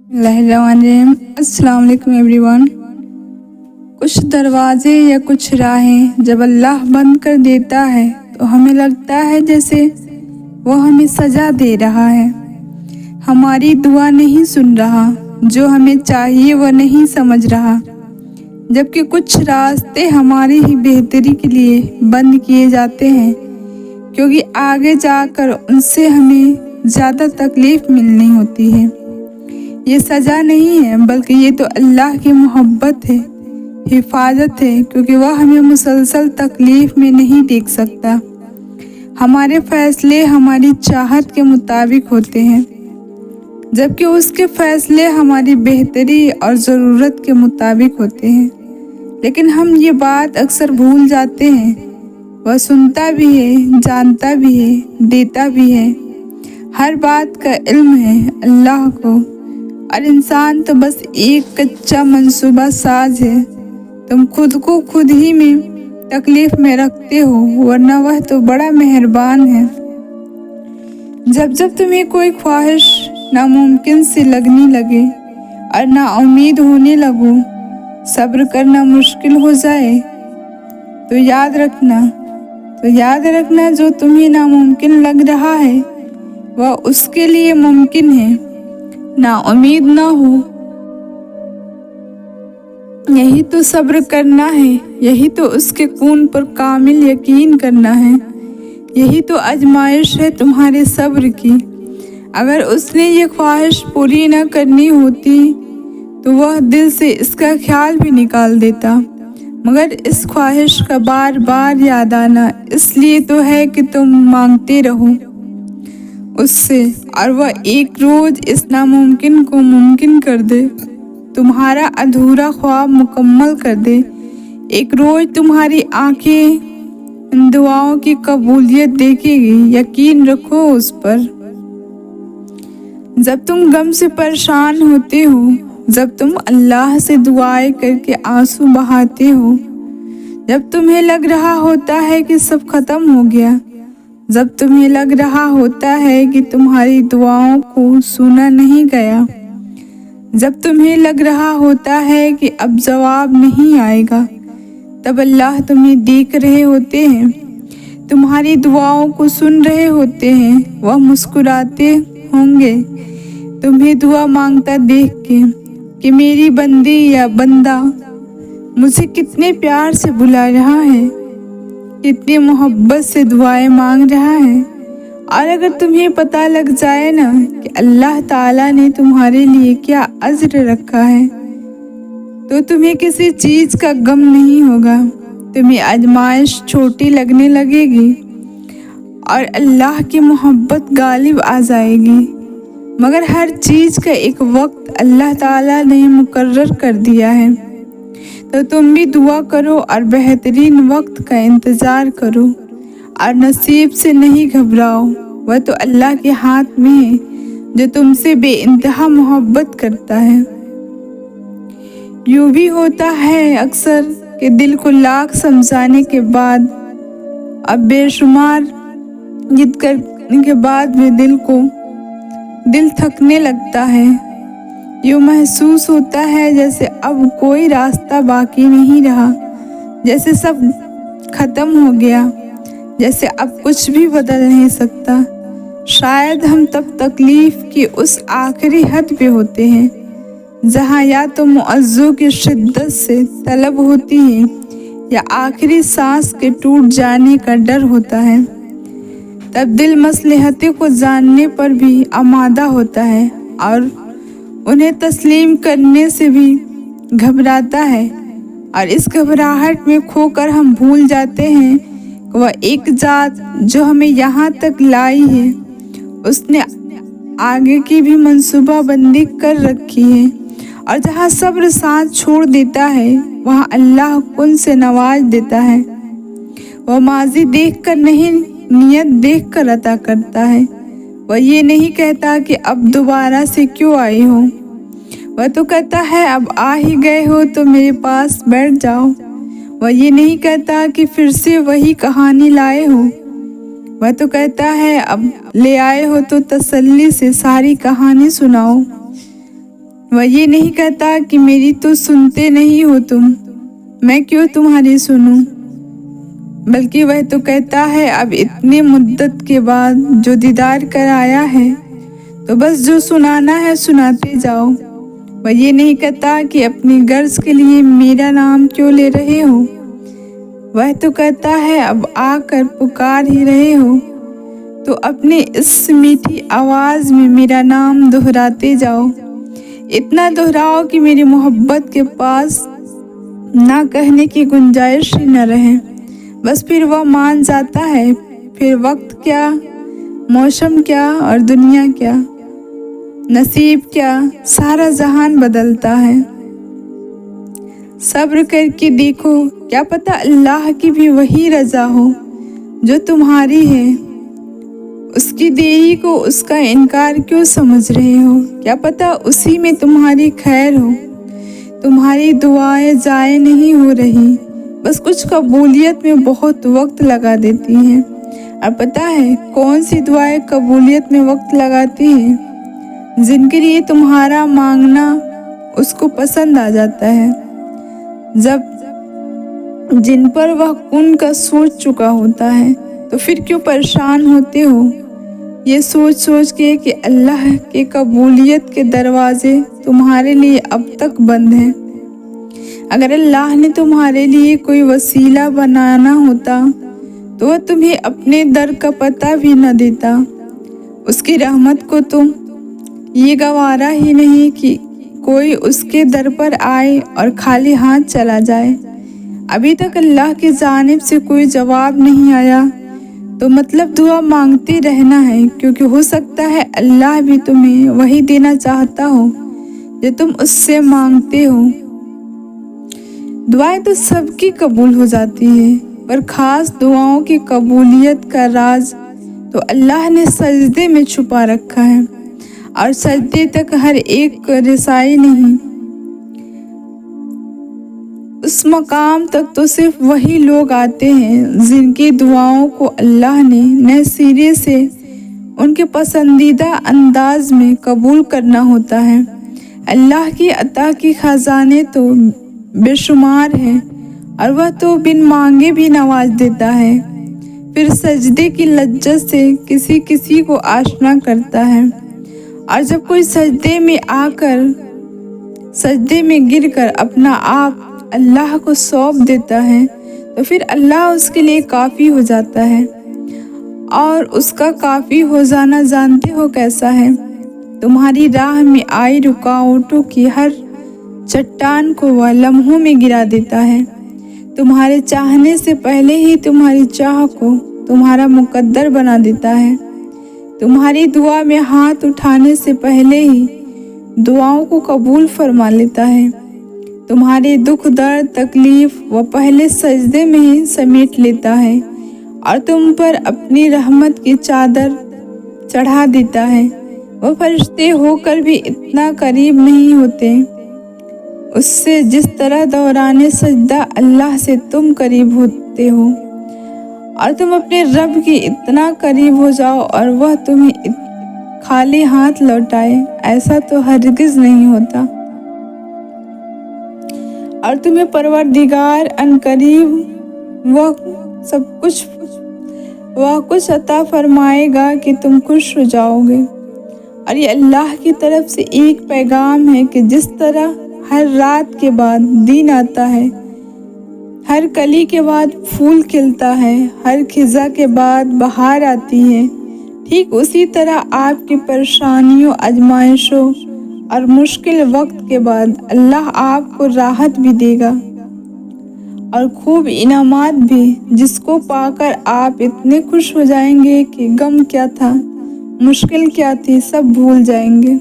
अस्सलाम वालेकुम एवरीवन। कुछ दरवाजे या कुछ राहें जब अल्लाह बंद कर देता है तो हमें लगता है जैसे वो हमें सजा दे रहा है, हमारी दुआ नहीं सुन रहा, जो हमें चाहिए वो नहीं समझ रहा। जबकि कुछ रास्ते हमारी ही बेहतरी के लिए बंद किए जाते हैं, क्योंकि आगे जाकर उनसे हमें ज़्यादा तकलीफ़ मिलनी होती है। ये सज़ा नहीं है, बल्कि ये तो अल्लाह की मोहब्बत है, हिफाजत है, क्योंकि वह हमें मुसलसल तकलीफ़ में नहीं देख सकता। हमारे फ़ैसले हमारी चाहत के मुताबिक होते हैं, जबकि उसके फ़ैसले हमारी बेहतरी और ज़रूरत के मुताबिक होते हैं। लेकिन हम ये बात अक्सर भूल जाते हैं, वह सुनता भी है, जानता भी है, देता भी है, हर बात का इल्म है अल्लाह को, और इंसान तो बस एक कच्चा मंसूबा साज है। तुम खुद को खुद ही में तकलीफ में रखते हो, वरना वह तो बड़ा मेहरबान है। जब जब तुम्हें कोई ख्वाहिश नामुमकिन से लगने लगे और नाउम्मीद होने लगो, सब्र करना मुश्किल हो जाए, तो याद रखना जो तुम्हें नामुमकिन लग रहा है वह उसके लिए मुमकिन है। ना उम्मीद ना हो, यही तो सब्र करना है, यही तो उसके कून पर कामिल यकीन करना है, यही तो आजमाइश है तुम्हारे सब्र की। अगर उसने ये ख्वाहिश पूरी न करनी होती तो वह दिल से इसका ख्याल भी निकाल देता, मगर इस ख्वाहिश का बार बार याद आना इसलिए तो है कि तुम मांगते रहो उससे, और वह एक रोज़ इस नामुमकिन को मुमकिन कर दे, तुम्हारा अधूरा ख्वाब मुकम्मल कर दे। एक रोज़ तुम्हारी आंखें इन दुआओं की कबूलियत देखेगी, यकीन रखो उस पर। जब तुम गम से परेशान होते हो, जब तुम अल्लाह से दुआएं करके आंसू बहाते हो, जब तुम्हें लग रहा होता है कि सब खत्म हो गया, जब तुम्हें लग रहा होता है कि तुम्हारी दुआओं को सुना नहीं गया, जब तुम्हें लग रहा होता है कि अब जवाब नहीं आएगा, तब अल्लाह तुम्हें देख रहे होते हैं, तुम्हारी दुआओं को सुन रहे होते हैं। वह मुस्कुराते होंगे तुम्हें दुआ मांगता देख के कि मेरी बंदी या बंदा मुझे कितने प्यार से बुला रहा है, कितनी मोहब्बत से दुआएं मांग रहा है। और अगर तुम्हें पता लग जाए ना कि अल्लाह ताला ने तुम्हारे लिए क्या अज्र रखा है, तो तुम्हें किसी चीज़ का गम नहीं होगा। तुम्हें आजमाइश छोटी लगने लगेगी और अल्लाह की मोहब्बत गालिब आ जाएगी, मगर हर चीज़ का एक वक्त अल्लाह ताला ने मुकर्रर कर दिया है। तो तुम भी दुआ करो और बेहतरीन वक्त का इंतज़ार करो, और नसीब से नहीं घबराओ, वह तो अल्लाह के हाथ में है जो तुमसे बेइंतहा मोहब्बत करता है। यूँ भी होता है अक्सर कि दिल को लाख समझाने के बाद अब बेशुमार जिद करने के बाद भी दिल थकने लगता है। यूँ महसूस होता है जैसे अब कोई रास्ता बाकी नहीं रहा, जैसे सब खत्म हो गया, जैसे अब कुछ भी बदल नहीं सकता। शायद हम तब तकलीफ़ की उस आखिरी हद पे होते हैं जहाँ या तो मुअज़्ज़ों की शिद्दत से तलब होती है या आखिरी सांस के टूट जाने का डर होता है। तब दिल मसलहतें को जानने पर भी आमादा होता है और उन्हें तस्लीम करने से भी घबराता है, और इस घबराहट में खोकर हम भूल जाते हैं कि वह एक ज़ात जो हमें यहाँ तक लाई है, उसने आगे की भी मंसूबाबंदी कर रखी है। और जहाँ सब्र साथ छोड़ देता है, वहाँ अल्लाह कुन से नवाज देता है। वह माजी देख कर नहीं, नियत देख कर अता करता है। वह ये नहीं कहता कि अब दोबारा से क्यों आई हो, वह तो कहता है अब आ ही गए हो तो मेरे पास बैठ जाओ। वह ये नहीं कहता कि फिर से वही कहानी लाए हो, वह तो कहता है अब ले आए हो तो तसल्ली से सारी कहानी सुनाओ। وہ یہ نہیں کہتا کہ میری تو سنتے نہیں ہو تم، میں کیوں تمہاری سنوں، بلکہ وہ تو کہتا ہے اب اتنے مدت کے بعد جو دیدار کر آیا ہے تو بس جو سنانا ہے سناتے جاؤ۔ وہ یہ نہیں کہتا کہ اپنی غرض کے لیے میرا نام کیوں لے رہے ہو، وہ تو کہتا ہے اب آ کر پکار ہی رہے ہو تو اپنے اس میٹھی آواز میں میرا نام دہراتے جاؤ، اتنا دہراؤ کہ میری محبت کے پاس نہ کہنے کی گنجائش ہی نہ رہے، بس پھر وہ مان جاتا ہے۔ پھر وقت کیا، موسم کیا اور دنیا کیا، نصیب کیا، سارا جہان بدلتا ہے۔ صبر کر کے دیکھو، کیا پتہ اللہ کی بھی وہی رضا ہو جو تمہاری ہے، اس کی دیری کو اس کا انکار کیوں سمجھ رہے ہو، کیا پتہ اسی میں تمہاری خیر ہو۔ تمہاری دعائیں ضائع نہیں ہو رہی، بس کچھ قبولیت میں بہت وقت لگا دیتی ہیں۔ اور پتہ ہے کون سی دعائیں قبولیت میں وقت لگاتی ہیں؟ جن کے لیے تمہارا مانگنا اس کو پسند آ جاتا ہے، جن پر وہ کن کا سوچ چکا ہوتا ہے، تو پھر کیوں پریشان ہوتے ہو یہ سوچ سوچ کے کہ اللہ کے قبولیت کے دروازے تمہارے لیے اب تک بند ہیں۔ اگر اللہ نے تمہارے لیے کوئی وسیلہ بنانا ہوتا تو وہ تمہیں اپنے در کا پتہ بھی نہ دیتا۔ اس کی رحمت کو تو یہ گوارا ہی نہیں کہ کوئی اس کے در پر آئے اور خالی ہاتھ چلا جائے۔ ابھی تک اللہ کی جانب سے کوئی جواب نہیں آیا تو مطلب دعا مانگتے رہنا ہے، کیونکہ ہو سکتا ہے اللہ بھی تمہیں وہی دینا چاہتا ہو جو تم اس سے مانگتے ہو۔ دعائیں تو سب کی قبول ہو جاتی ہے، پر خاص دعاؤں کی قبولیت کا راز تو اللہ نے سجدے میں چھپا رکھا ہے، اور سجدے تک ہر ایک کو رسائی نہیں۔ اس مقام تک تو صرف وہی لوگ آتے ہیں جن کی دعاؤں کو اللہ نے نئے سرے سے ان کے پسندیدہ انداز میں قبول کرنا ہوتا ہے۔ اللہ کی عطا کی خزانے تو بے شمار ہیں، اور وہ تو بن مانگے بھی نواز دیتا ہے، پھر سجدے کی لذت سے کسی کسی کو آشنا کرتا ہے، اور جب کوئی سجدے میں گر کر اپنا آپ اللہ کو سونپ دیتا ہے تو پھر اللہ اس کے لیے کافی ہو جاتا ہے۔ اور اس کا کافی ہو جانا جانتے ہو کیسا ہے؟ تمہاری راہ میں آئی رکاوٹوں کی ہر چٹان کو وہ لمحوں میں گرا دیتا ہے، تمہارے چاہنے سے پہلے ہی تمہاری چاہ کو تمہارا مقدر بنا دیتا ہے، تمہاری دعا میں ہاتھ اٹھانے سے پہلے ہی دعاؤں کو قبول فرما لیتا ہے، تمہارے دکھ درد تکلیف وہ پہلے سجدے میں ہی سمیٹ لیتا ہے، اور تم پر اپنی رحمت کی چادر چڑھا دیتا ہے۔ وہ فرشتے ہو کر بھی اتنا قریب نہیں ہوتے اس سے جس طرح دوران سجدہ اللہ سے تم قریب ہوتے ہو، اور تم اپنے رب کی اتنا قریب ہو جاؤ اور وہ تمہیں خالی ہاتھ لوٹائے، ایسا تو ہرگز نہیں ہوتا۔ اور تمہیں پروردگار عنقریب وہ کچھ عطا فرمائے گا کہ تم خوش ہو جاؤ گے۔ اور یہ اللہ کی طرف سے ایک پیغام ہے کہ جس طرح ہر رات کے بعد دن آتا ہے، ہر کلی کے بعد پھول کھلتا ہے، ہر خزاں کے بعد بہار آتی ہے، ٹھیک اسی طرح آپ کی پریشانیوں، آزمائشوں اور مشکل وقت کے بعد اللہ آپ کو راحت بھی دے گا اور خوب انعامات بھی، جس کو پا کر آپ اتنے خوش ہو جائیں گے کہ غم کیا تھا، مشکل کیا تھی، سب بھول جائیں گے۔